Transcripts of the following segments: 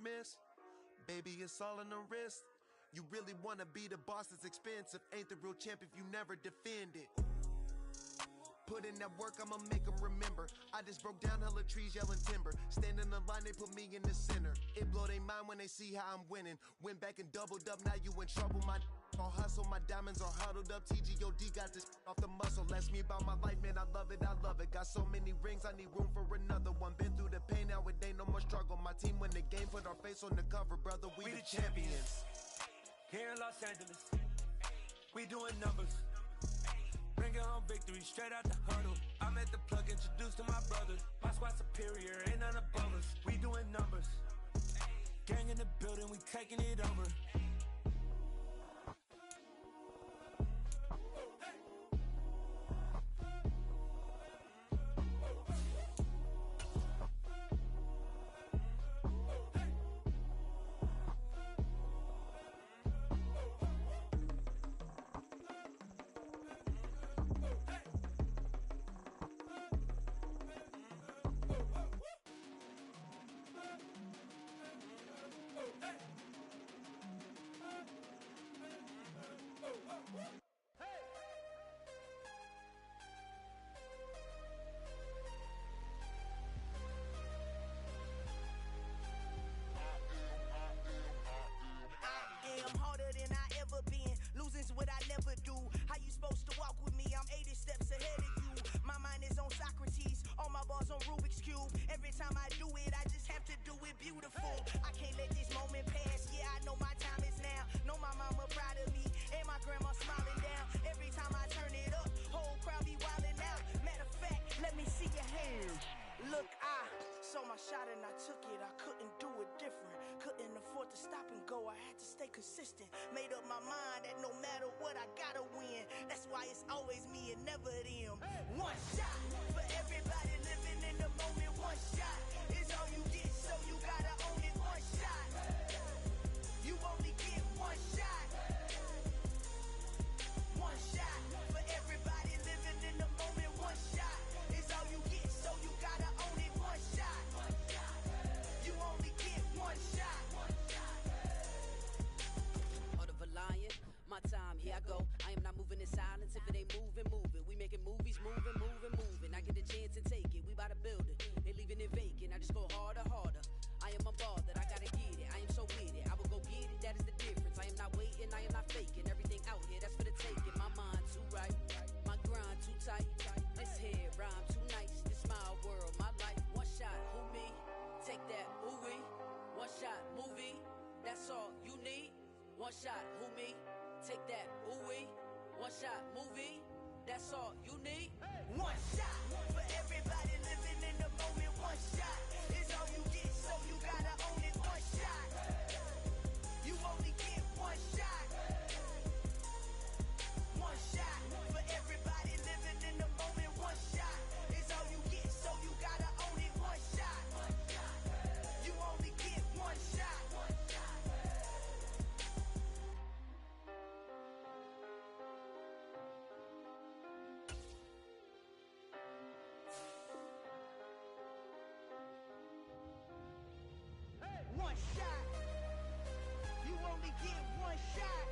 miss? Baby, it's all in the wrist. You really wanna be the boss, it's expensive. Ain't the real champ if you never defend it. Put in that work, I'ma make them remember. I just broke down hella trees, yelling timber. Stand in the line, they put me in the center. It blow their mind when they see how I'm winning. Went back and doubled up, now you in trouble. My all hustle, my diamonds are huddled up. TGOD got this off the muscle. Ask me about my life, man, I love it, I love it. Got so many rings, I need room for another one. Been through the pain, now it ain't no more struggle. My team win the game, put our face on the cover. Brother, we the champions. Here in Los Angeles, we doing numbers. Bringing home victory straight out the huddle. I'm at the plug, introduced to my brothers. My squad superior, ain't none above us. We doing numbers. Gang in the building, we taking it over. What I never do. How you supposed to walk with me? I'm 80 steps ahead of you. My mind is on Socrates, all my bars on Rubik's Cube. Every time I do it, I just have to do it beautiful. I can't let this moment pass. Yeah, I know my time is now. Know my mama proud of me, and my grandma smiling down. Every time I turn it up, whole crowd be wildin' out. Matter of fact, let me see your hands. Look, I saw my shot and I took it. I couldn't do it different. Couldn't afford to stop and go. I had to stay consistent. Made up my mind that no matter what, I gotta win. That's why it's always me and never them. One shot for everybody living in the moment. One shot is all you get, so you gotta own it. One shot. You only get one shot. One shot for everybody living in the moment. One shot is all you get, so you gotta own it. One shot. You only get one shot. Heart of a lion, my time, here I go. I am not moving in silence. If it ain't moving, move it. We making movies, moving. I get a chance and take it. We bout to build it. They leaving it vacant. I just go harder. I am a ball that I gotta get it. I am so with it. I will go get it. That is the difference. I am not waiting. I am not faking. Everything out here, that's for the taking. My mind too right. My grind too tight. This head rhyme too nice. This my world, my life. One shot, who me? Take that, ooh wee. One shot, movie. That's all you need. One shot, who me? Take that, ooh wee. One shot, movie. That's all you need. One shot for everybody living in the moment. One shot is all you get, so you gotta own it. One shot. You only get one shot. One shot for everybody living in the moment. One shot is all you get, so you gotta own it. One shot. You only get one shot. One shot. You only get one shot.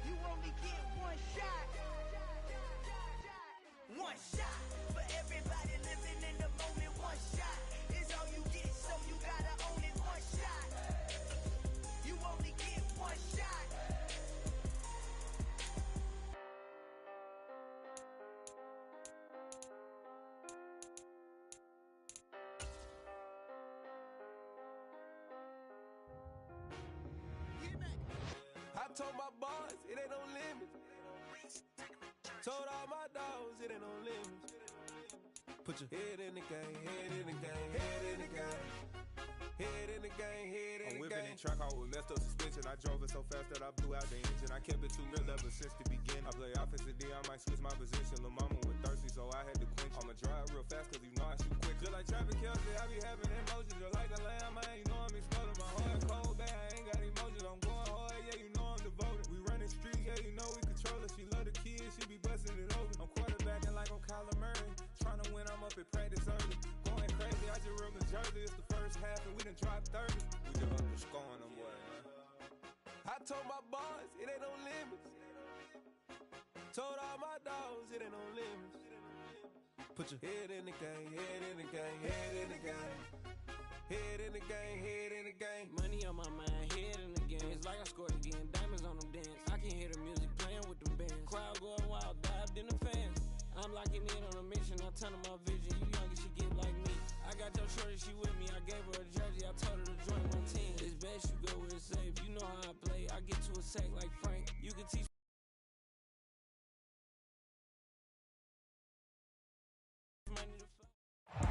You only get one shot. One shot for everybody living in the moment. One shot is all you get, so you gotta own it. One shot. You only get one shot. I told my boys, it ain't no limits. Told all my dogs, it ain't no limits. Put your head in the game, head in the game, head in the game. Head in the game, head in the game. I'm whipping in track, I was messed up suspension. I drove it so fast that I blew out the engine. I kept it too real ever since the beginning. I play offensive D, I might switch my position. Lil' mama was thirsty, so I had to quench. I'ma drive real fast, cause you know I shoot quick. Just like Travis Kelce, I be having emotions. Just like a lamb, man, you know I'm exploding. My heart cold, bad, I ain't got emotions. I'm going hard, yeah, you know I'm devoted. We running streets, yeah, you know we control it. She love the kids, she be busting it open. I'm quarterbacking like I'm Kyler Murray. Trying to win, I'm up at practice early. Going crazy, Told all my dogs it ain't no limits. Put your head in the game, head in the game, head in the game. Head in the game, head in the game. Money on my mind, head in the game. It's like I scored again, diamonds on them dance. I can hear the music playing with them bands. Crowd going wild, dived in the fans. I'm locking in on a mission, I turn on my vision. You young and she get like me. I got your shorty, she with me. I gave her a jersey, I told her to join my team. It's best you go where it's safe. You know how I play. I get to a sack like Frank. You can teach.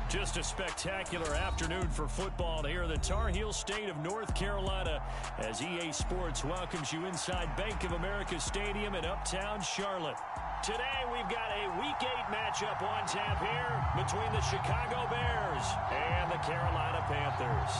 Just a spectacular afternoon for football here in the Tar Heel state of North Carolina as EA Sports welcomes you inside Bank of America Stadium in Uptown Charlotte. Today we've got a Week 8 matchup on tap here between the Chicago Bears and the Carolina Panthers.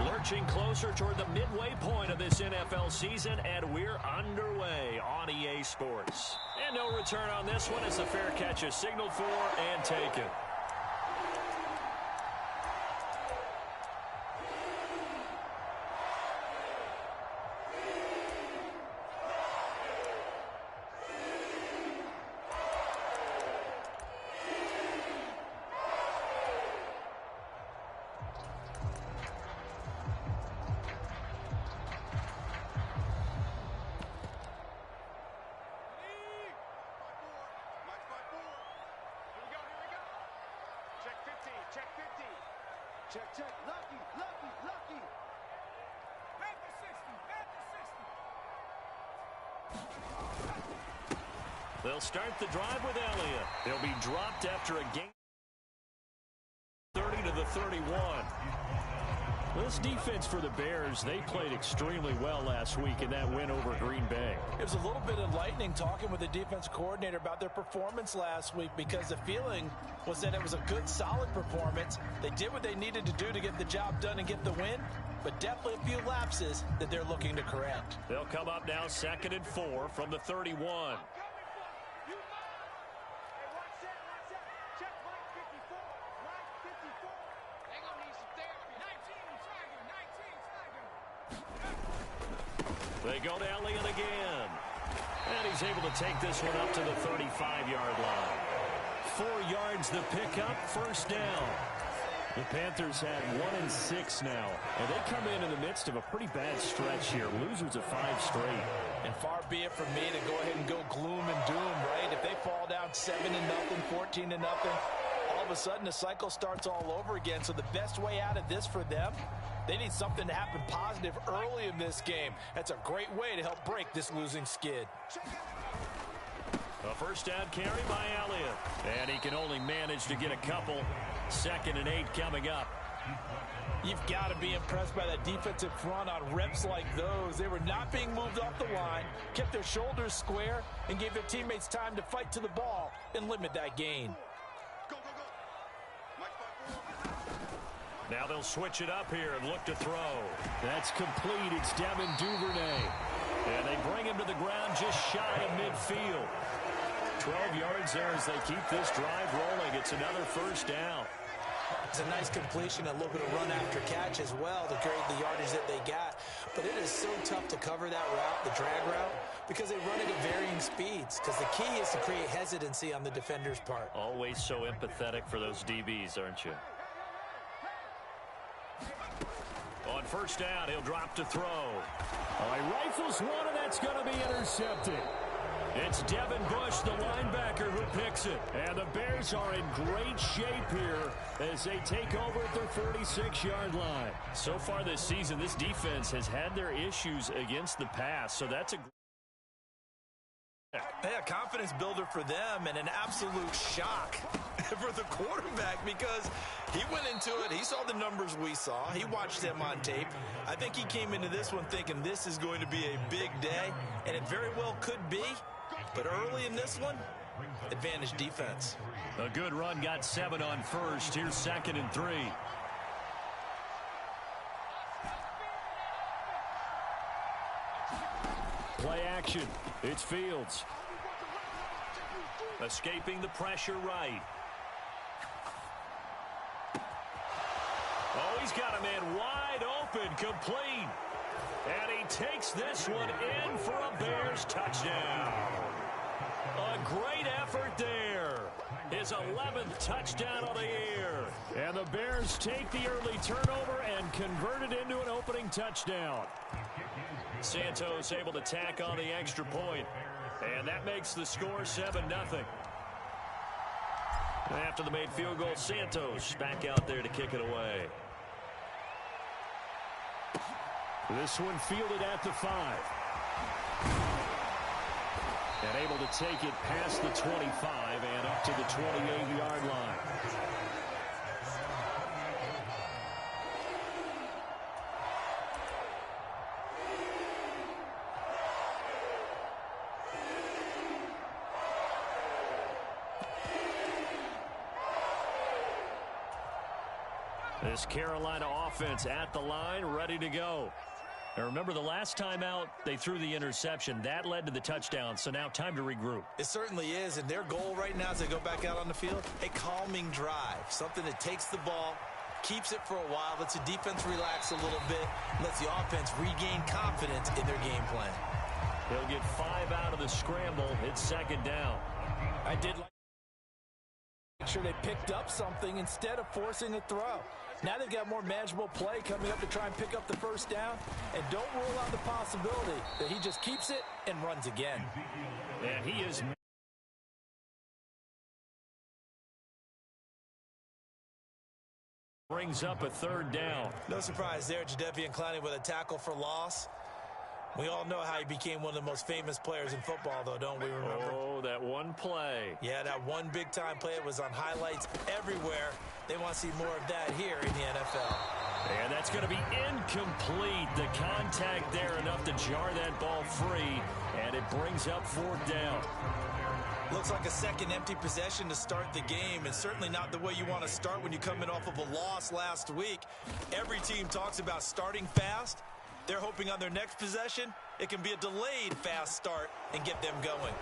Lurching closer toward the midway point of this NFL season, and we're underway on EA Sports. And no return on this one. It's a fair catch, is signaled for and taken. Check. Lucky. Panther 60. They'll start the drive with Elliott. He'll be dropped after a gain 30 to the 31. This defense for the Bears, they played extremely well last week in that win over Green Bay. It was a little bit enlightening talking with the defense coordinator about their performance last week because the feeling was that it was a good, solid performance. They did what they needed to do to get the job done and get the win, but definitely a few lapses that they're looking to correct. They'll come up now 2nd and 4 from the 31. They go to Elliott again. And he's able to take this one up to the 35-yard line. 4 yards the pickup, first down. The Panthers had 1 and 6 now. And they come in the midst of a pretty bad stretch here. Losers of 5 straight. And far be it from me to go ahead and go gloom and doom, right? If they fall down 7-0, 14-0, all of a sudden the cycle starts all over again. So the best way out of this for them, they need something to happen positive early in this game. That's a great way to help break this losing skid. A first down carry by Elliott. And he can only manage to get a couple. 2nd and 8 coming up. You've got to be impressed by that defensive front on reps like those. They were not being moved off the line, kept their shoulders square, and gave their teammates time to fight to the ball and limit that gain. Now they'll switch it up here and look to throw. That's complete. It's Devin Duvernay. And they bring him to the ground just shy of midfield. 12 yards there as they keep this drive rolling. It's another first down. It's a nice completion, a little bit of run after catch as well to create the yardage that they got. But it is so tough to cover that route, the drag route, because they run it at varying speeds. Because the key is to create hesitancy on the defender's part. Always so empathetic for those DBs, aren't you? On first down, he'll drop to throw. Oh, he rifles one, and that's going to be intercepted. It's Devin Bush, the linebacker, who picks it. And the Bears are in great shape here as they take over at their 46-yard line. So far this season, this defense has had their issues against the pass, so that's a confidence builder for them and an absolute shock for the quarterback because he went into it. He saw the numbers we saw. He watched them on tape. I think he came into this one thinking this is going to be a big day, and it very well could be. But early in this one, advantage defense. A good run, got 7 on first. Here's 2nd and 3. Play action. It's Fields. Escaping the pressure right. Oh, he's got a man wide open, complete. And he takes this one in for a Bears touchdown. A great effort there. His 11th touchdown of the year. And the Bears take the early turnover and convert it into an opening touchdown. Santos able to tack on the extra point. And that makes the score 7-0. After the made field goal, Santos back out there to kick it away. This one fielded at the 5. And able to take it past the 25 and up to the 28-yard line. This Carolina offense at the line, ready to go. And remember, the last time out, they threw the interception. That led to the touchdown, so now time to regroup. It certainly is, and their goal right now as they go back out on the field, a calming drive, something that takes the ball, keeps it for a while, lets the defense relax a little bit, lets the offense regain confidence in their game plan. They'll get 5 out of the scramble. It's second down. I did like make sure they picked up something instead of forcing a throw. Now they've got more manageable play coming up to try and pick up the first down. And don't rule out the possibility that he just keeps it and runs again. And he is... brings up a third down. No surprise there, Jadeveon Clowney with a tackle for loss. We all know how he became one of the most famous players in football, though, don't we remember? Oh, that one play. Yeah, that one big-time play. It was on highlights everywhere. They want to see more of that here in the NFL. And that's going to be incomplete. The contact there enough to jar that ball free, and it brings up fourth down. Looks like a second empty possession to start the game, and certainly not the way you want to start when you come in off of a loss last week. Every team talks about starting fast. They're hoping on their next possession, it can be a delayed fast start and get them going.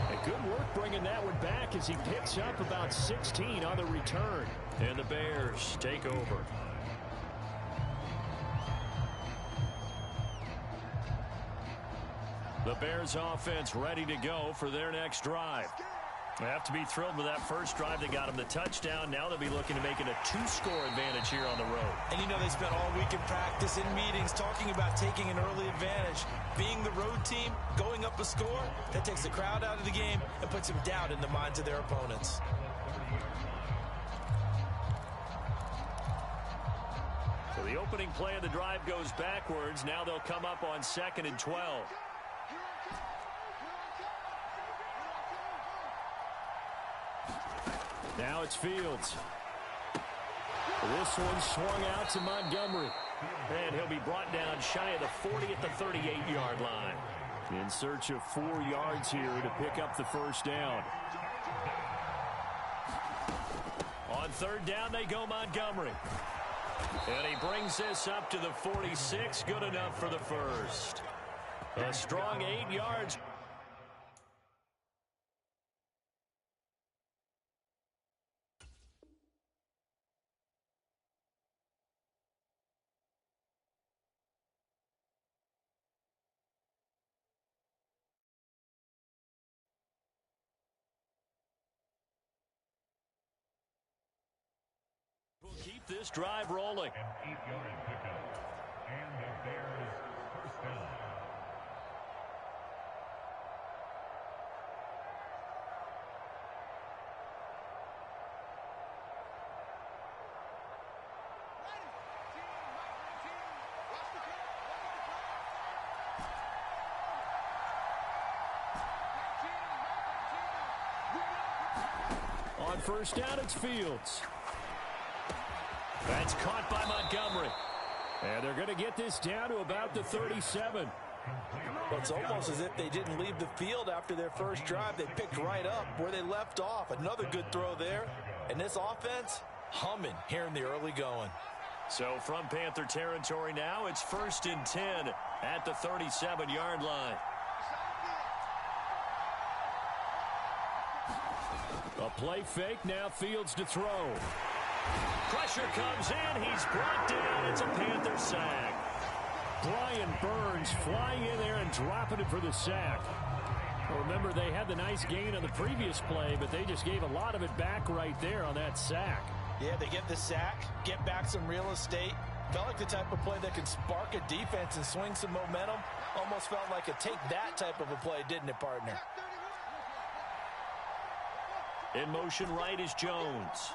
And good work bringing that one back as he picks up about 16 on the return. And the Bears take over. The Bears offense ready to go for their next drive. They have to be thrilled with that first drive that got them the touchdown. Now they'll be looking to make it a 2-score advantage here on the road. And you know they spent all week in practice, in meetings, talking about taking an early advantage. Being the road team, going up a score, that takes the crowd out of the game and puts some doubt in the minds of their opponents. So the opening play of the drive goes backwards. Now they'll come up on 2nd and 12. Now it's Fields. This one swung out to Montgomery. And he'll be brought down shy of the 40 at the 38-yard line. In search of 4 yards here to pick up the first down. On third down they go Montgomery. And he brings this up to the 46. Good enough for the first. A strong 8 yards. Keep this drive rolling. An 8-yard pickup. And the Bears first down. On first down, it's Fields. That's caught by Montgomery. And they're going to get this down to about the 37. Well, it's almost as if they didn't leave the field after their first drive. They picked right up where they left off. Another good throw there. And this offense, humming here in the early going. So from Panther territory now, it's 1st and 10 at the 37-yard line. A play fake, now Fields to throw. Pressure comes in. He's brought down. It's a Panther sack. Brian Burns flying in there and dropping it for the sack. Well, remember, they had the nice gain on the previous play, but they just gave a lot of it back right there on that sack. Yeah, they get the sack, get back some real estate. Felt like the type of play that can spark a defense and swing some momentum. Almost felt like a take-that type of a play, didn't it, partner? In motion right is Jones.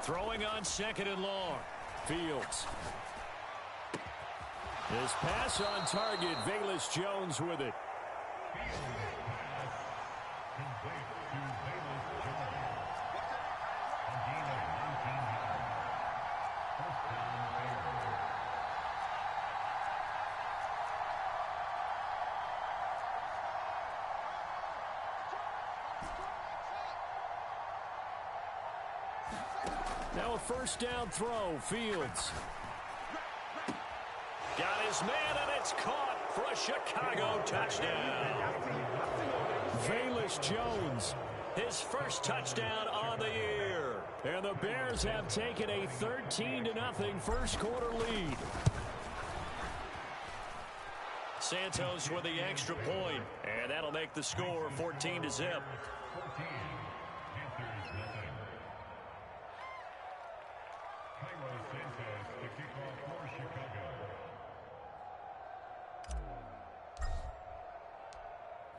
Throwing on second and long. Fields. His pass on target. Velus Jones with it. Now a first down throw. Fields. Got his man, and it's caught for a Chicago touchdown. Velus Jones, his first touchdown on the year. And the Bears have taken a 13-0 first quarter lead. Santos with the extra point, and that'll make the score 14-0.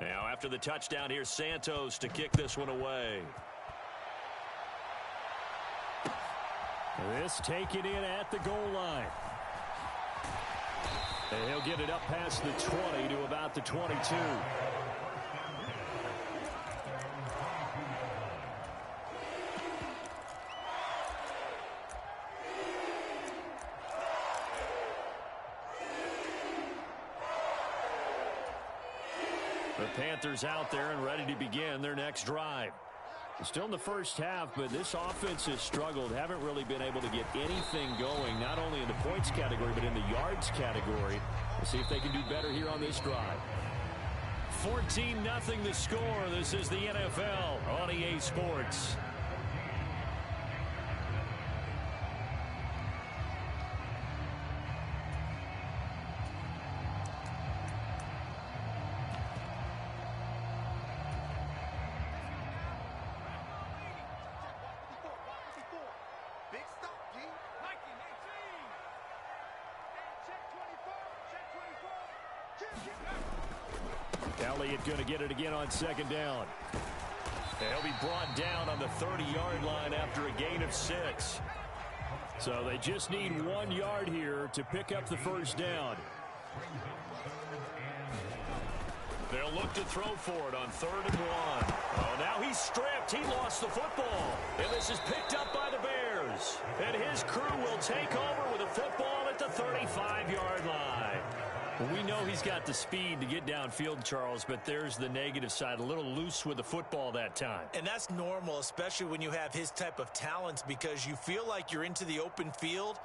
Now, after the touchdown, here's Santos to kick this one away. This taken in at the goal line. And he'll get it up past the 20 to about the 22. The Panthers out there and ready to begin their next drive. Still in the first half, but this offense has struggled. Haven't really been able to get anything going, not only in the points category, but in the yards category. We'll see if they can do better here on this drive. 14-0 the score. This is the NFL on EA Sports. Elliott going to get it again on second down. And he'll be brought down on the 30-yard line after a gain of 6. So they just need 1 yard here to pick up the first down. They'll look to throw for it on 3rd and 1. Oh, now he's stripped. He lost the football. And this is picked up by the Bears. And his crew will take over with a football at the 35-yard line. Well, we know he's got the speed to get downfield, Charles, but there's the negative side. A little loose with the football that time. And that's normal, especially when you have his type of talents, because you feel like you're into the open field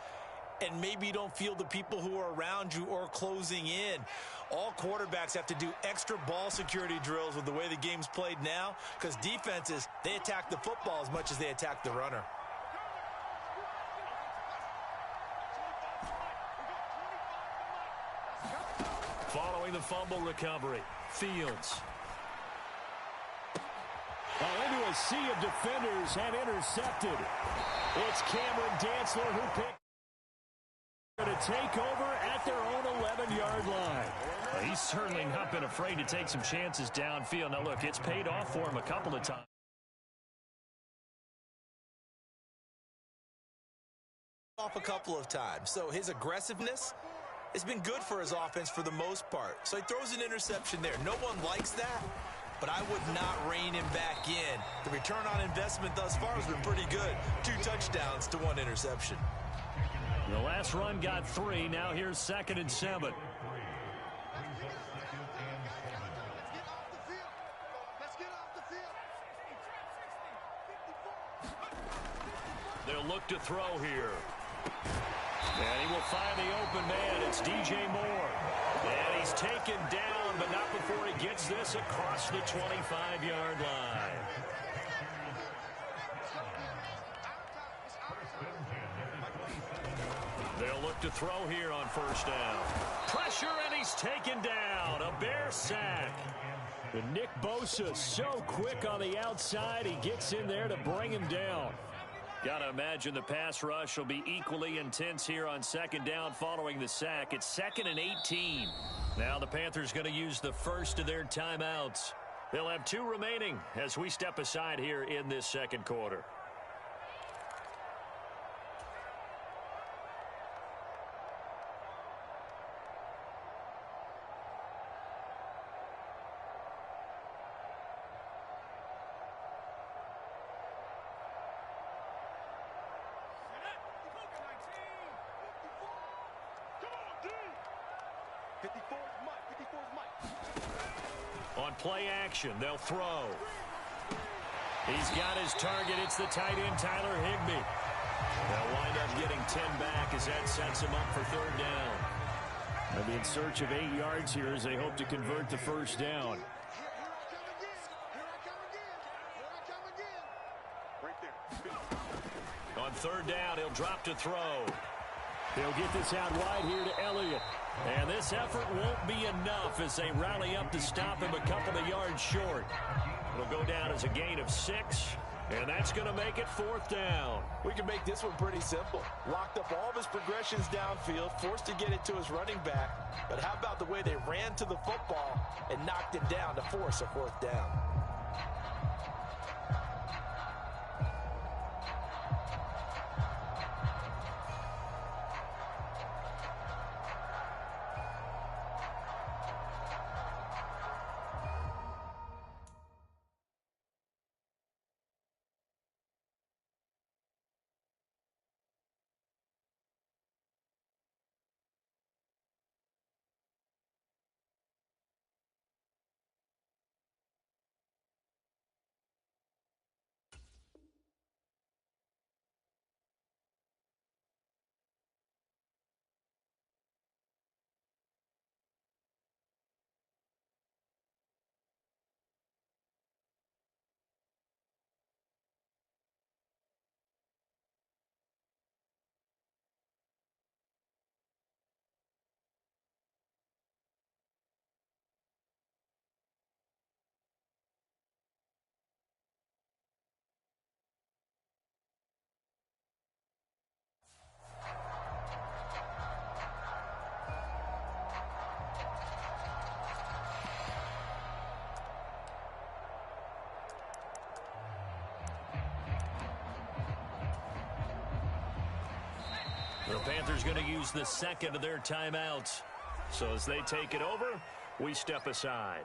and maybe you don't feel the people who are around you or closing in. All quarterbacks have to do extra ball security drills with the way the game's played now, because defenses, they attack the football as much as they attack the runner. Following the fumble recovery, Fields. Into a sea of defenders and intercepted. It's Cameron Dantzler who picked to take over at their own 11-yard line. Well, he's certainly not been afraid to take some chances downfield. Now, look, it's paid off for him a couple of times. So his aggressiveness has been good for his offense for the most part. So he throws an interception there. No one likes that, but I would not rein him back in. The return on investment thus far has been pretty good. 2 touchdowns to 1 interception. The last run got 3. Now here's 2nd and 7. They'll look to throw here. And he will find the open man. It's DJ Moore. And he's taken down, but not before he gets this across the 25-yard line. They'll look to throw here on first down. Pressure, and he's taken down. A Bear sack. And Nick Bosa so quick on the outside. He gets in there to bring him down. Got to imagine the pass rush will be equally intense here on second down following the sack. It's 2nd and 18. Now the Panthers going to use the first of their timeouts. They'll have 2 remaining as we step aside here in this second quarter. On play action, they'll throw. He's got his target. It's the tight end, Tyler Higbee. They'll wind up getting 10 back as that sets him up for third down. They'll be in search of 8 yards here as they hope to convert the first down. On third down, he'll drop to throw. They'll get this out wide here to Elliott. And this effort won't be enough as they rally up to stop him a couple of yards short. It'll go down as a gain of 6, and that's going to make it fourth down. We can make this one pretty simple. Locked up all of his progressions downfield, forced to get it to his running back. But how about the way they ran to the football and knocked him down to force a fourth down? The Panthers going to use the second of their timeouts. So as they take it over, we step aside.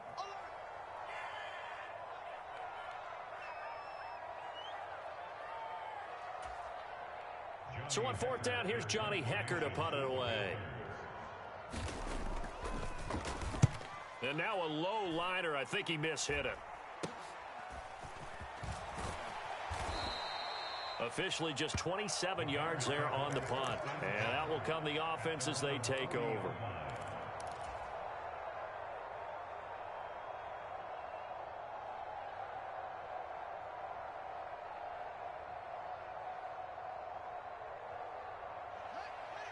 So on fourth down, here's Johnny Hekker to punt it away. And now a low liner. I think he mishit it. Officially just 27 yards there on the punt. And that will come the offense as they take over.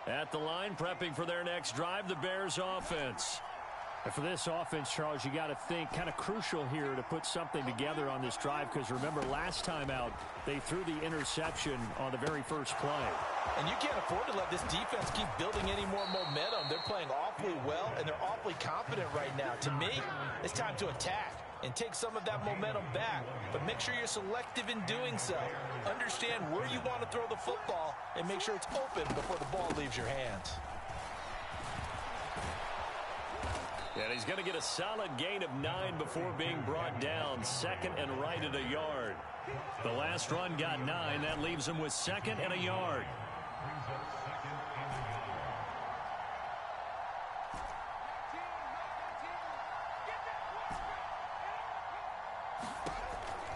At the line, prepping for their next drive, the Bears offense. And for this offense, Charles, you got to think kind of crucial here to put something together on this drive, because remember last time out they threw the interception on the very first play. And you can't afford to let this defense keep building any more momentum. They're playing awfully well, and they're awfully confident right now. To me, it's time to attack and take some of that momentum back. But make sure you're selective in doing so. Understand where you want to throw the football and make sure it's open before the ball leaves your hands. And he's going to get a solid gain of 9 before being brought down. Second and right at a yard. The last run got 9. That leaves him with second and a yard.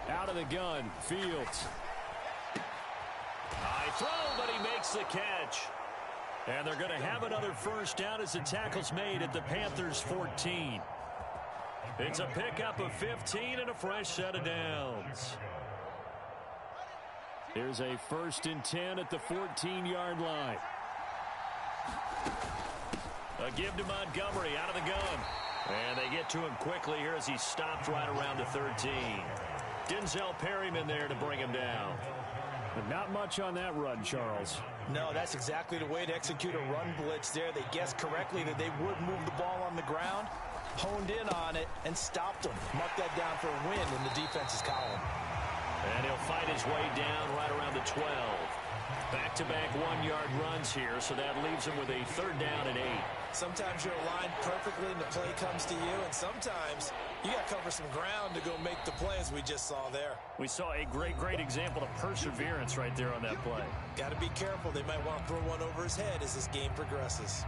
Out of the gun, Fields. High throw, but he makes the catch. And they're going to have another first down as the tackle's made at the Panthers' 14. It's a pickup of 15 and a fresh set of downs. Here's a 1st and 10 at the 14-yard line. A give to Montgomery out of the gun. And they get to him quickly here as he stopped right around the 13. Denzel Perryman there to bring him down. But not much on that run, Charles. No, that's exactly the way to execute a run blitz there. They guessed correctly that they would move the ball on the ground, honed in on it, and stopped them. Mark that down for a win in the defense's column. And he'll fight his way down right around the 12. Back-to-back 1-yard runs here, so that leaves him with a 3rd down and 8. Sometimes you're aligned perfectly and the play comes to you, and sometimes you got to cover some ground to go make the play, as we just saw there. We saw a great example of perseverance right there on that play. Got to be careful. They might want to throw one over his head as this game progresses.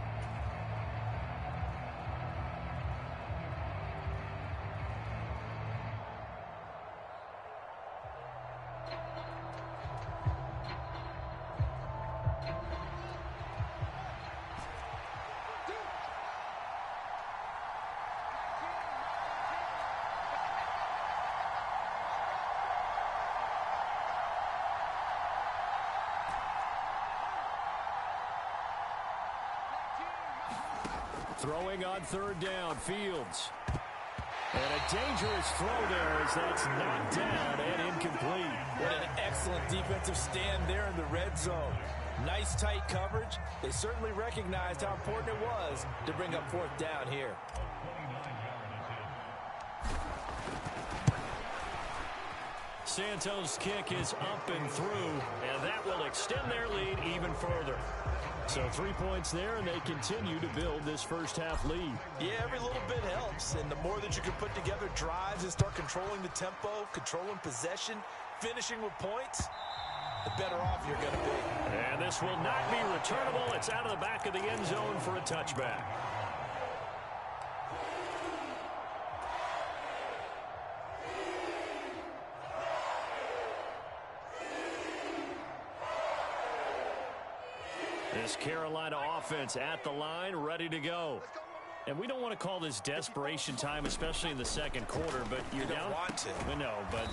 Throwing on 3rd down, Fields. And a dangerous throw there as that's knocked down and incomplete. What an excellent defensive stand there in the red zone. Nice tight coverage. They certainly recognized how important it was to bring up 4th down here. Santos' kick is up and through, and that will extend their lead even further. So 3 points there, and they continue to build this first-half lead. Yeah, every little bit helps, and the more that you can put together drives and start controlling the tempo, controlling possession, finishing with points, the better off you're going to be. And this will not be returnable. It's out of the back of the end zone for a touchback. This Carolina offense at the line, ready to go. And we don't want to call this desperation time, especially in the second quarter, but you're down. You don't want to. No, but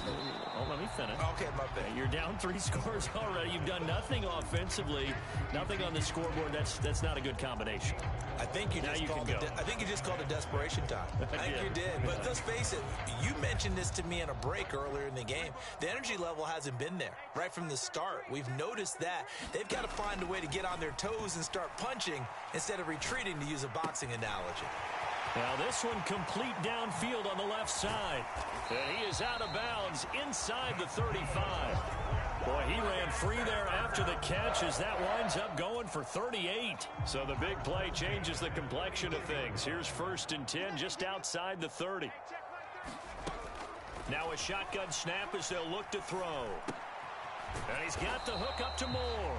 let me finish. Okay, my bad. You're down 3 scores already. You've done nothing offensively, nothing on the scoreboard. That's not a good combination. I think you just called it desperation time. I think you did. But let's face it, you mentioned this to me in a break earlier in the game. The energy level hasn't been there right from the start. We've noticed that. They've got to find a way to get on their toes and start punching instead of retreating, to use a boxing analogy. Now this one complete downfield on the left side. And he is out of bounds inside the 35. Boy, he ran free there after the catch as that winds up going for 38. So the big play changes the complexion of things. Here's 1st and 10 just outside the 30. Now a shotgun snap as they'll look to throw. And he's got the hook up to Moore.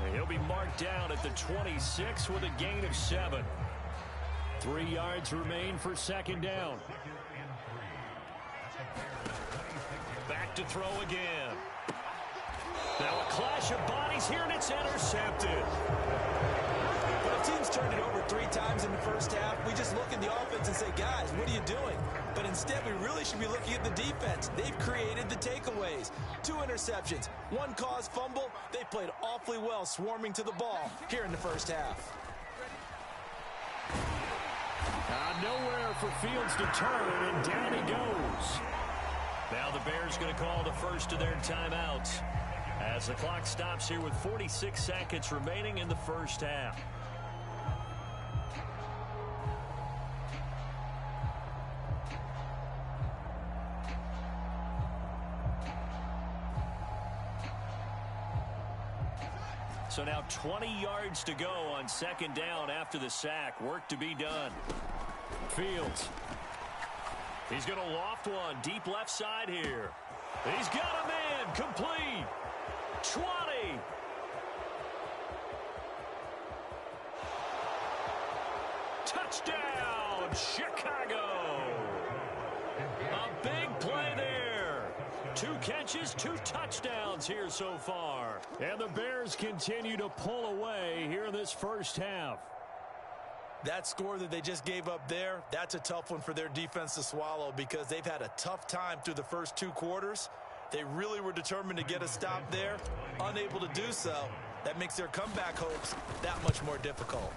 And he'll be marked down at the 26 with a gain of 7. 3 yards remain for 2nd down. Back to throw again. Now a clash of bodies here, and it's intercepted. When a team's turned it over 3 times in the first half, we just look at the offense and say, guys, what are you doing? But instead, we really should be looking at the defense. They've created the takeaways. 2 interceptions, 1 caused fumble. They played awfully well swarming to the ball here in the first half. Nowhere for Fields to turn, and down he goes. Now the Bears going to call the first of their timeouts as the clock stops here with 46 seconds remaining in the first half. So now 20 yards to go on 2nd down after the sack. Work to be done. Fields. He's going to loft one deep left side here. He's got a man complete. 20. Touchdown, Chicago. A big play there. 2 catches, 2 touchdowns here so far. And the Bears continue to pull away here in this first half. That score that they just gave up there, that's a tough one for their defense to swallow because they've had a tough time through the first 2 quarters. They really were determined to get a stop there, unable to do so. That makes their comeback hopes that much more difficult.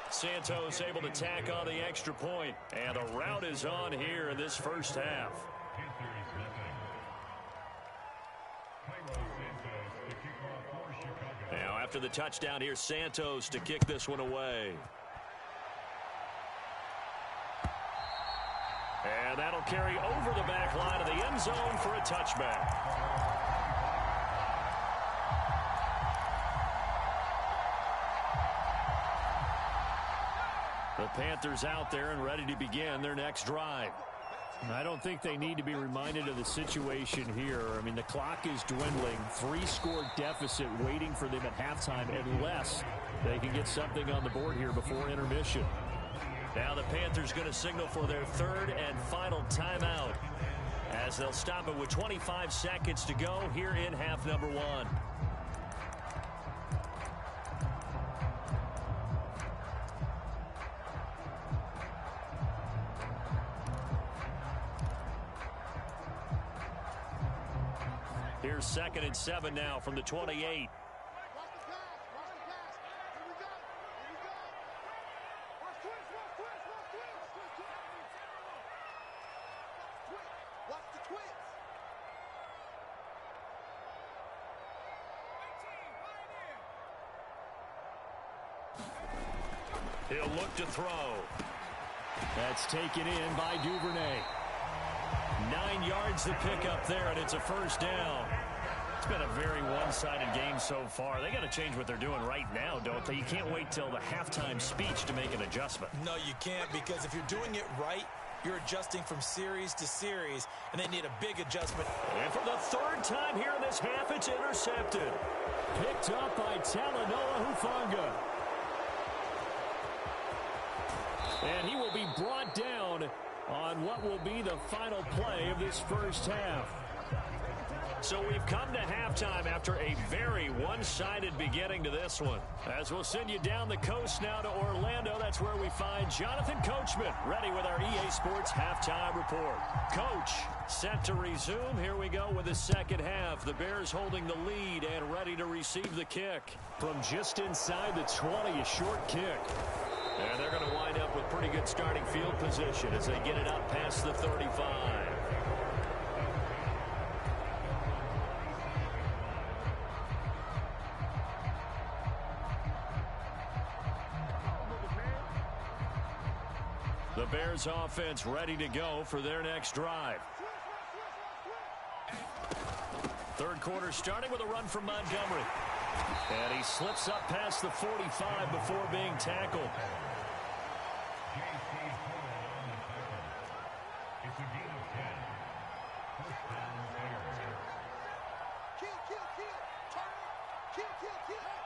Santos able to tack on the extra point, and the rout is on here in this first half. Now after the touchdown, here's Santos to kick this one away. And that'll carry over the back line of the end zone for a touchback. The Panthers out there and ready to begin their next drive. I don't think they need to be reminded of the situation here. I mean, the clock is dwindling. 3-score deficit waiting for them at halftime unless they can get something on the board here before intermission. Now the Panthers going to signal for their 3rd and final timeout as they'll stop it with 25 seconds to go here in half number 1. Here's 2nd and 7 now from the 28. He'll look to throw. That's taken in by Duvernay. 9 yards to pick up there, and it's a first down. It's been a very one-sided game so far. They got to change what they're doing right now, don't they? You can't wait till the halftime speech to make an adjustment. No, you can't, because if you're doing it right, you're adjusting from series to series, and they need a big adjustment. And for the 3rd time here in this half, it's intercepted. Picked up by Talanoa Hufanga. And he will be brought down on what will be the final play of this first half. So we've come to halftime after a very one-sided beginning to this one. As we'll send you down the coast now to Orlando, that's where we find Jonathan Coachman ready with our EA Sports Halftime Report. Coach, set to resume. Here we go with the second half. The Bears holding the lead and ready to receive the kick. From just inside the 20, a short kick. And they're going to wind up with pretty good starting field position as they get it up past the 35. The Bears offense ready to go for their next drive. 3rd quarter starting with a run from Montgomery. And he slips up past the 45 before being tackled.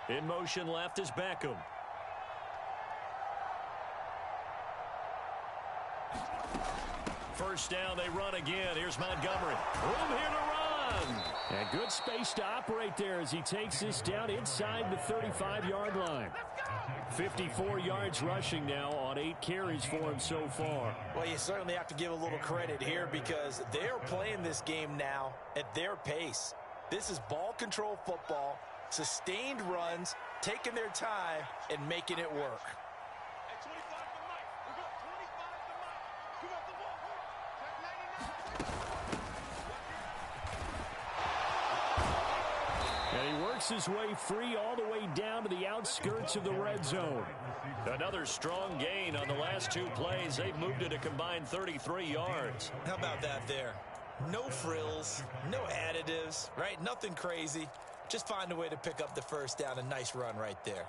In motion left is Beckham. First down, they run again. Here's Montgomery. Room here to run. And good space to operate there as he takes this down inside the 35-yard line. 54 yards rushing now on 8 carries for him so far. Well, you certainly have to give a little credit here because they're playing this game now at their pace. This is ball control football, sustained runs, taking their time, and making it work. His way free all the way down to the outskirts of the red zone. Another strong gain on the last 2 plays. They've moved it a combined 33 yards. How about that there? No frills, no additives, right? Nothing crazy. Just find a way to pick up the first down. A nice run right there.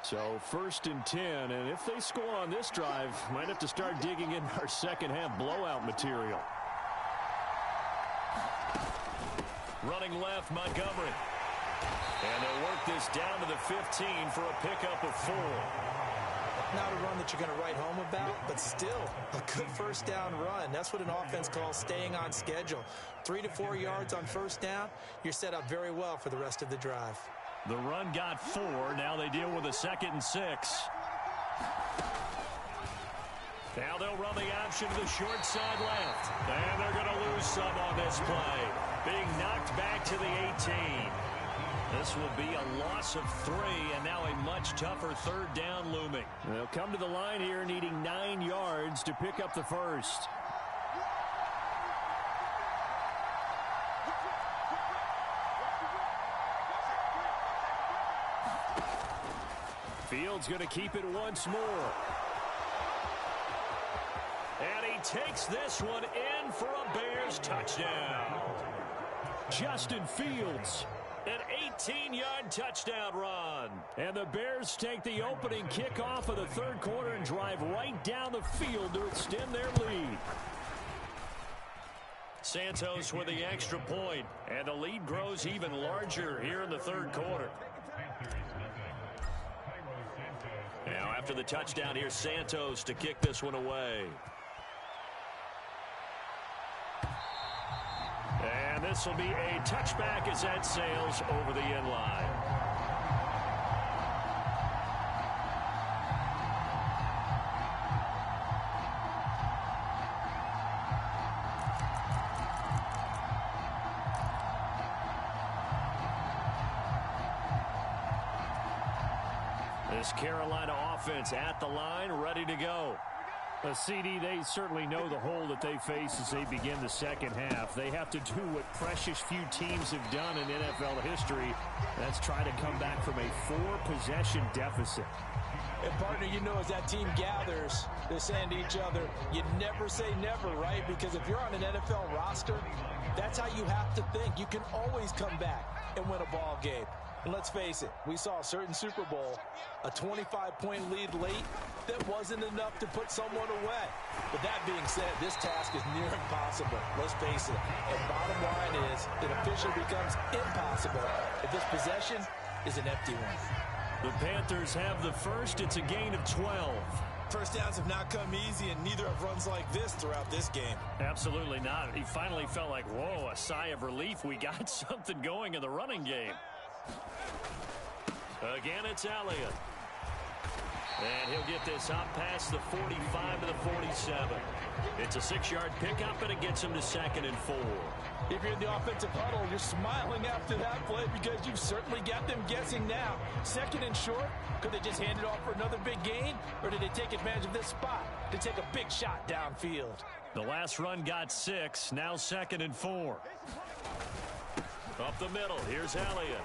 So 1st and 10, and if they score on this drive, might have to start digging in our second half blowout material. Running left, Montgomery. And they'll work this down to the 15 for a pickup of 4. Not a run that you're going to write home about, but still a good first down run. That's what an offense calls staying on schedule. 3 to 4 yards on first down, you're set up very well for the rest of the drive. The run got 4. Now they deal with a 2nd and 6. Now they'll run the option to the short side left. And they're going to lose some on this play. Being knocked back to the 18. This will be a loss of 3, and now a much tougher third down looming. They'll come to the line here needing 9 yards to pick up the first. Fields going to keep it once more. And he takes this one in for a Bears touchdown. Justin Fields. An 18-yard touchdown run. And the Bears take the opening kickoff of the third quarter and drive right down the field to extend their lead. Santos with the extra point, and the lead grows even larger here in the third quarter. Now after the touchdown, here's Santos to kick this one away. And this will be a touchback as that sails over the end line. This Carolina offense at the line, ready to go. CD, they certainly know the hole that they face as they begin the second half. They have to do what precious few teams have done in NFL history. That's try to come back from a 4-possession deficit. And, partner, you know, as that team gathers, they're saying to each other, you never say never, right? Because if you're on an NFL roster, that's how you have to think. You can always come back and win a ball game. And let's face it, we saw a certain Super Bowl, a 25-point lead late that wasn't enough to put someone away. But that being said, this task is near impossible. Let's face it. And bottom line is, it officially becomes impossible if this possession is an empty one. The Panthers have the first. It's a gain of 12. First downs have not come easy, and neither have runs like this throughout this game. Absolutely not. He finally felt like, whoa, a sigh of relief. We got something going in the running game. Again, it's Elliott. And he'll get this up past the 45 to the 47. It's a 6-yard pickup, and it gets him to 2nd and 4. If you're in the offensive huddle, you're smiling after that play because you've certainly got them guessing now. 2nd and short, could they just hand it off for another big gain? Or did they take advantage of this spot to take a big shot downfield? The last run got 6, now 2nd and 4. Up the middle, here's Elliott.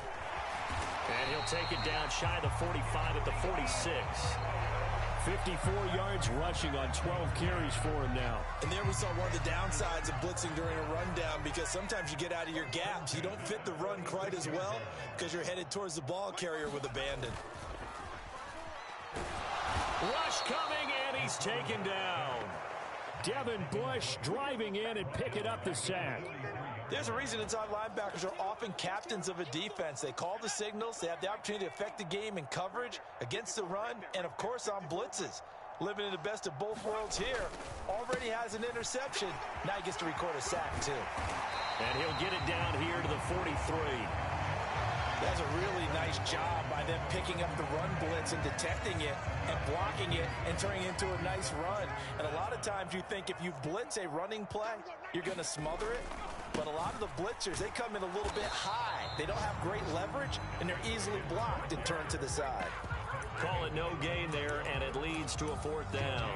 And he'll take it down shy of the 45 at the 46. 54 yards rushing on 12 carries for him now. And there we saw one of the downsides of blitzing during a rundown, because sometimes you get out of your gaps. You don't fit the run quite as well because you're headed towards the ball carrier with abandon. Rush coming, and he's taken down. Devin Bush driving in and picking up the sack. There's a reason inside linebackers are often captains of a defense. They call the signals. They have the opportunity to affect the game in coverage, against the run, and, of course, on blitzes. Living in the best of both worlds here. Already has an interception. Now he gets to record a sack, too. And he'll get it down here to the 43. That's a really nice job by them picking up the run blitz and detecting it and blocking it and turning it into a nice run. And a lot of times you think if you blitz a running play, you're going to smother it. But a lot of the blitzers, they come in a little bit high. They don't have great leverage, and they're easily blocked and turned to the side. Call it no gain there, and it leads to a 4th down.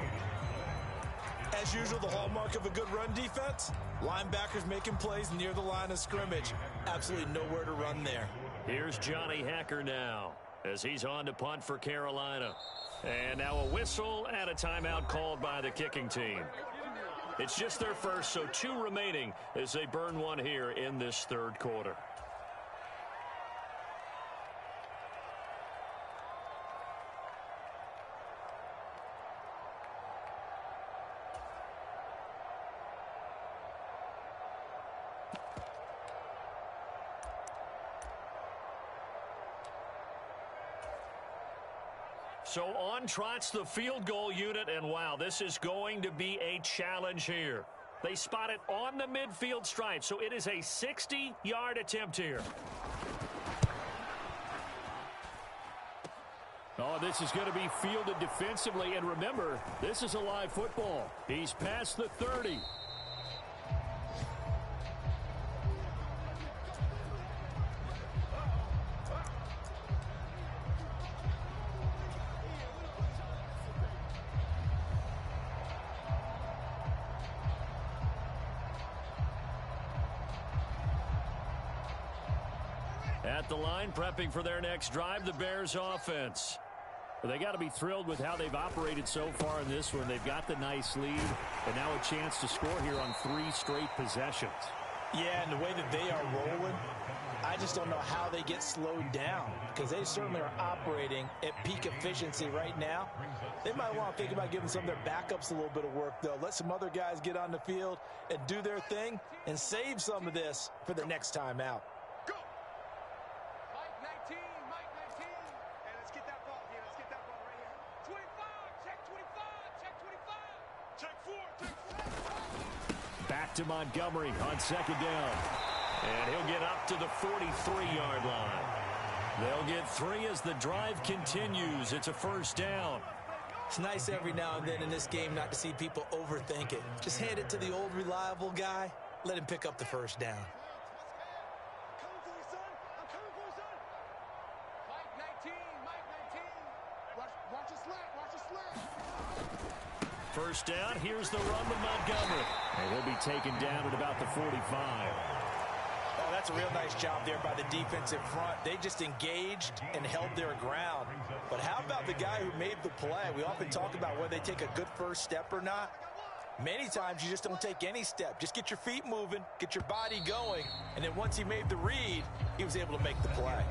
As usual, the hallmark of a good run defense, linebackers making plays near the line of scrimmage. Absolutely nowhere to run there. Here's Johnny Hekker now as he's on to punt for Carolina. And now a whistle and a timeout called by the kicking team. It's just their first, so 2 remaining as they burn one here in this third quarter. So on trots the field goal unit, and wow, this is going to be a challenge here. They spot it on the midfield stripe, so it is a 60-yard attempt here. Oh, this is going to be fielded defensively, and remember, this is a live football. He's past the 30. At the line, prepping for their next drive, the Bears offense. They got to be thrilled with how they've operated so far in this one. They've got the nice lead, and now a chance to score here on 3 straight possessions. Yeah, and the way that they are rolling, I just don't know how they get slowed down, because they certainly are operating at peak efficiency right now. They might want to think about giving some of their backups a little bit of work, though. Let some other guys get on the field and do their thing and save some of this for the next time out. Back to Montgomery on second down. And he'll get up to the 43-yard line. They'll get 3 as the drive continues. It's a first down. It's nice every now and then in this game not to see people overthink it. Just hand it to the old reliable guy. Let him pick up the first down. First down, here's the run with Montgomery. And he'll be taken down at about the 45. Oh, that's a real nice job there by the defensive front. They just engaged and held their ground. But how about the guy who made the play? We often talk about whether they take a good first step or not. Many times you just don't take any step. Just get your feet moving, get your body going, and then once he made the read, he was able to make the play.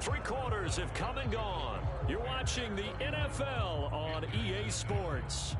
3 quarters have come and gone. You're watching the NFL on EA Sports.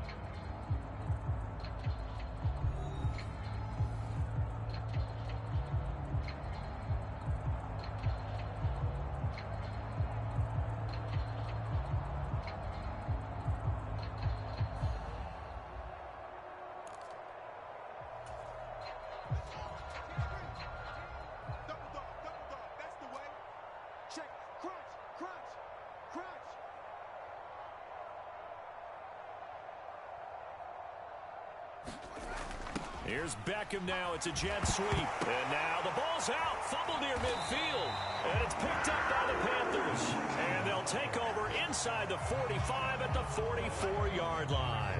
Here's Beckham now. It's a jet sweep. And now the ball's out. Fumble near midfield. And it's picked up by the Panthers. And they'll take over inside the 45 at the 44-yard line.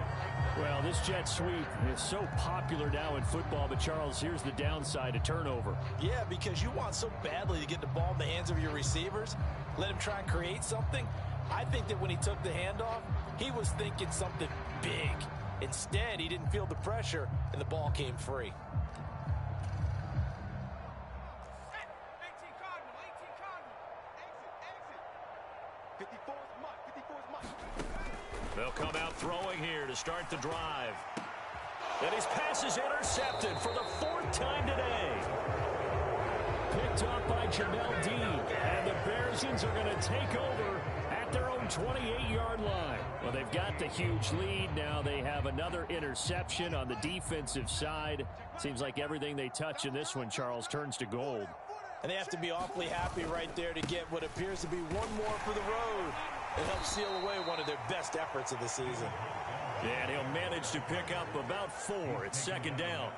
Well, this jet sweep is so popular now in football. But, Charles, here's the downside, a turnover. Yeah, because you want so badly to get the ball in the hands of your receivers. Let him try and create something. I think that when he took the handoff, he was thinking something big. Instead, he didn't feel the pressure, and the ball came free. They'll come out throwing here to start the drive. And his pass is intercepted for the 4th time today. Picked up by Jamel Dean. And the Bearsons are going to take over at their own 28-yard line. Well, they've got the huge lead. Now they have another interception on the defensive side. Seems like everything they touch in this one, Charles, turns to gold. And they have to be awfully happy right there to get what appears to be one more for the road. It helps seal away one of their best efforts of the season. And he'll manage to pick up about 4. It's second down.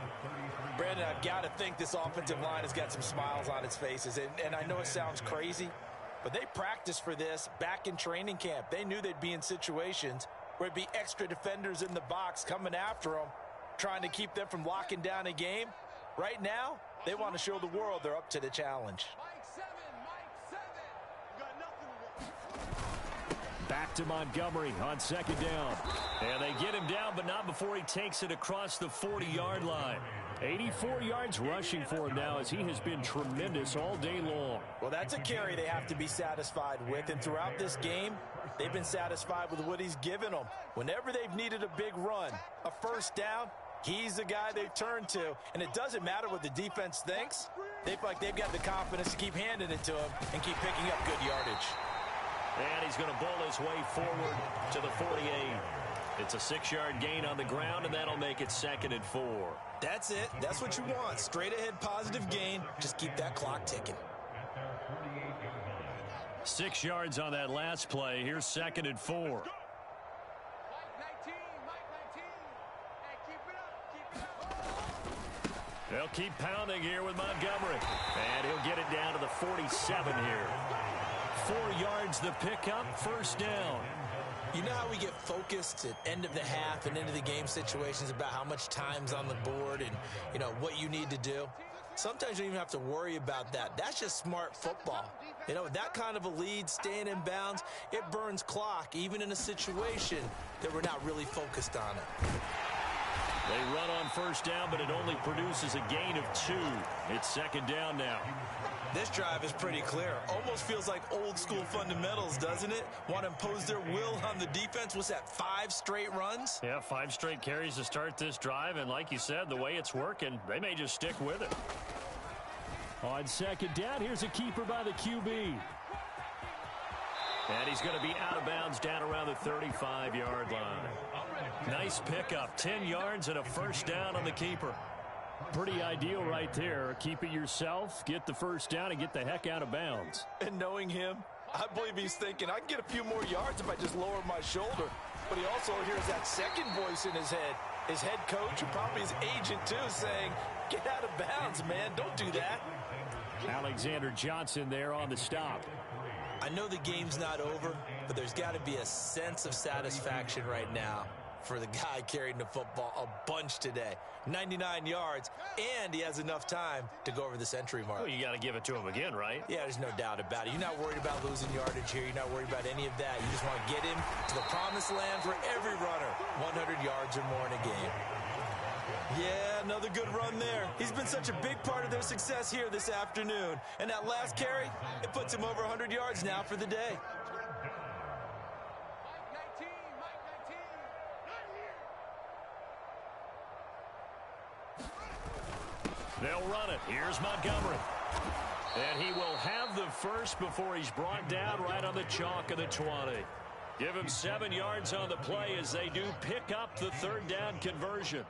Brandon, I've got to think this offensive line has got some smiles on its faces. And I know it sounds crazy, but they practiced for this back in training camp. They knew they'd be in situations where it'd be extra defenders in the box coming after them, trying to keep them from locking down a game. Right now, they want to show the world they're up to the challenge. Back to Montgomery on second down. And they get him down, but not before he takes it across the 40-yard line. 84 yards rushing for him now as he has been tremendous all day long. Well, that's a carry they have to be satisfied with. And throughout this game, they've been satisfied with what he's given them. Whenever they've needed a big run, a first down, he's the guy they've turned to. And it doesn't matter what the defense thinks. They feel like they've got the confidence to keep handing it to him and keep picking up good yardage. And he's going to bowl his way forward to the 48. It's a 6-yard gain on the ground, and that'll make it 2nd and 4. That's it. That's what you want. Straight ahead positive gain. Just keep that clock ticking. 6 yards on that last play. Here's 2nd and 4. They'll keep pounding here with Montgomery. And he'll get it down to the 47 here. 4 yards the pickup, 1st down. You know how we get focused at end of the half and into the game situations about how much time's on the board and, you know, what you need to do? Sometimes you don't even have to worry about that. That's just smart football. You know, that kind of a lead, staying in bounds, it burns clock, even in a situation that we're not really focused on it. They run on 1st down, but it only produces a gain of 2. It's 2nd down now. This drive is pretty clear. Almost feels like old school fundamentals, doesn't it? Want to impose their will on the defense. What's that, 5 straight runs? Yeah, 5 straight carries to start this drive. And like you said, the way it's working, they may just stick with it. On 2nd down, here's a keeper by the QB. And he's going to be out of bounds down around the 35-yard line. Nice pickup, 10 yards and a 1st down on the keeper. Pretty ideal right there. Keep it yourself, get the 1st down, and get the heck out of bounds. And knowing him, I believe he's thinking, I can get a few more yards if I just lower my shoulder. But he also hears that second voice in his head. His head coach, and probably his agent too, saying, get out of bounds, man. Don't do that. Alexander Johnson there on the stop. I know the game's not over, but there's got to be a sense of satisfaction right now for the guy carrying the football a bunch today. 99 yards, and he has enough time to go over the century mark. Well, you got to give it to him again, right? Yeah, there's no doubt about it. You're not worried about losing yardage here. You're not worried about any of that. You just want to get him to the promised land for every runner. 100 yards or more in a game. Yeah, another good run there. He's been such a big part of their success here this afternoon. And that last carry, it puts him over 100 yards now for the day. They'll run it. Here's Montgomery. And he will have the first before he's brought down right on the chalk of the 20. Give him 7 yards on the play as they do pick up the 3rd down conversion.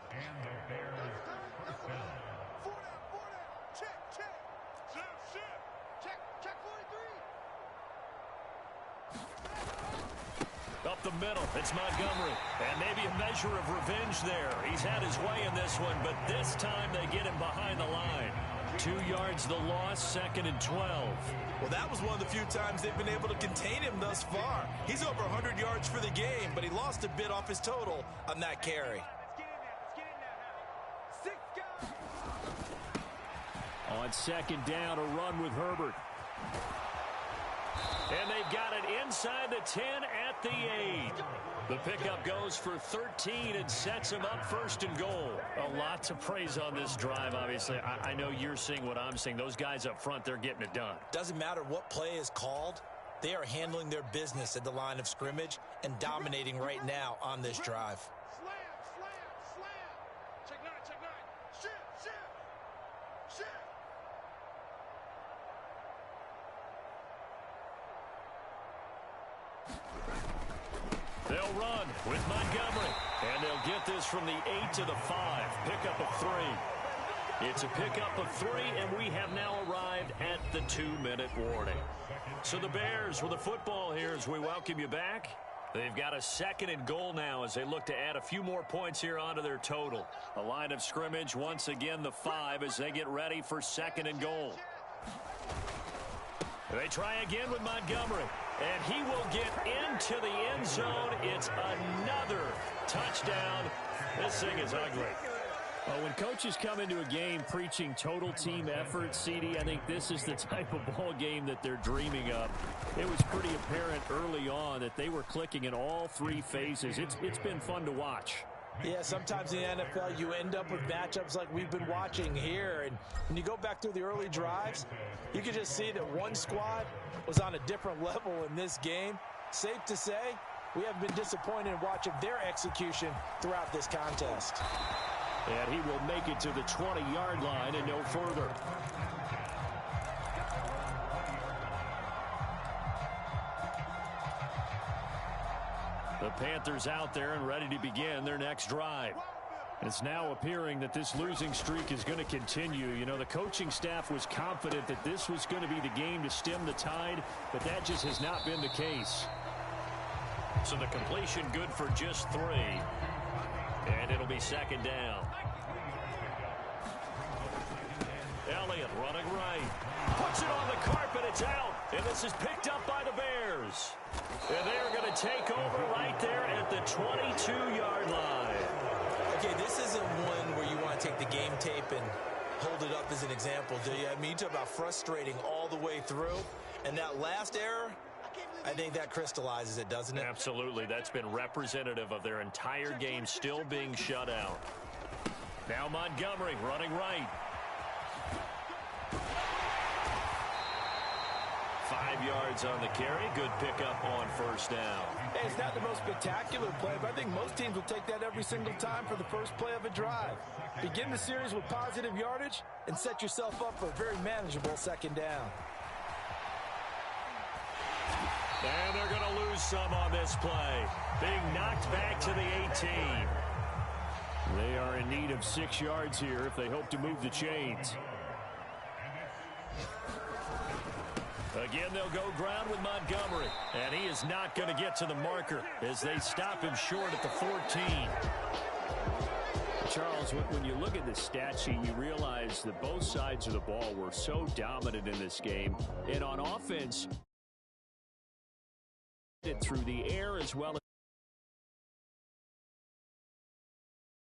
Up the middle, it's Montgomery. And maybe a measure of revenge there. He's had his way in this one, but this time they get him behind the line. 2 yards the loss, 2nd and 12. Well, that was one of the few times they've been able to contain him thus far. He's over 100 yards for the game, but he lost a bit off his total on that carry. On 2nd down, a run with Herbert. And they've got it inside the 10 at the 8. The pickup goes for 13 and sets him up 1st and goal. A lot to praise on this drive, obviously. I know you're seeing what I'm seeing. Those guys up front, they're getting it done. Doesn't matter what play is called. They are handling their business at the line of scrimmage and dominating right now on this drive. They'll run with Montgomery. And they'll get this from the 8 to the 5. Pickup of 3. It's a pickup of 3, and we have now arrived at the 2-minute warning. So the Bears with the football here as we welcome you back. They've got a 2nd and goal now as they look to add a few more points here onto their total. A line of scrimmage, once again the 5 as they get ready for 2nd and goal. They try again with Montgomery. And he will get into the end zone. It's another touchdown. This thing is ugly. Well, when coaches come into a game preaching total team effort, CD, I think this is the type of ball game that they're dreaming of. It was pretty apparent early on that they were clicking in all 3 phases. It's been fun to watch. Yeah, sometimes in the NFL you end up with matchups like we've been watching here. And when you go back through the early drives, you can just see that one squad was on a different level in this game. Safe to say, we have been disappointed in watching their execution throughout this contest. And he will make it to the 20-yard line and no further. The Panthers out there and ready to begin their next drive. It's now appearing that this losing streak is going to continue. You know, the coaching staff was confident that this was going to be the game to stem the tide, but that just has not been the case. So the completion good for just 3. And it'll be second down. Elliott running right. Puts it on the carpet. It's out. And this is picked up by the Bears. And they're going to take over right there at the 22-yard line. Okay, this isn't one where you want to take the game tape and hold it up as an example, do you? I mean, you talk about frustrating all the way through. And that last error, I think that crystallizes it, doesn't it? Absolutely. That's been representative of their entire game still being shut out. Now Montgomery running right. 5 yards on the carry. Good pickup on first down. Hey, it's not the most spectacular play, but I think most teams will take that every single time for the first play of a drive. Begin the series with positive yardage and set yourself up for a very manageable second down. And they're going to lose some on this play. Being knocked back to the 18. They are in need of 6 yards here if they hope to move the chains. Again, they'll go ground with Montgomery. And he is not going to get to the marker as they stop him short at the 14. Charles, when you look at the stat sheet, you realize that both sides of the ball were so dominant in this game. And on offense, through the air as well as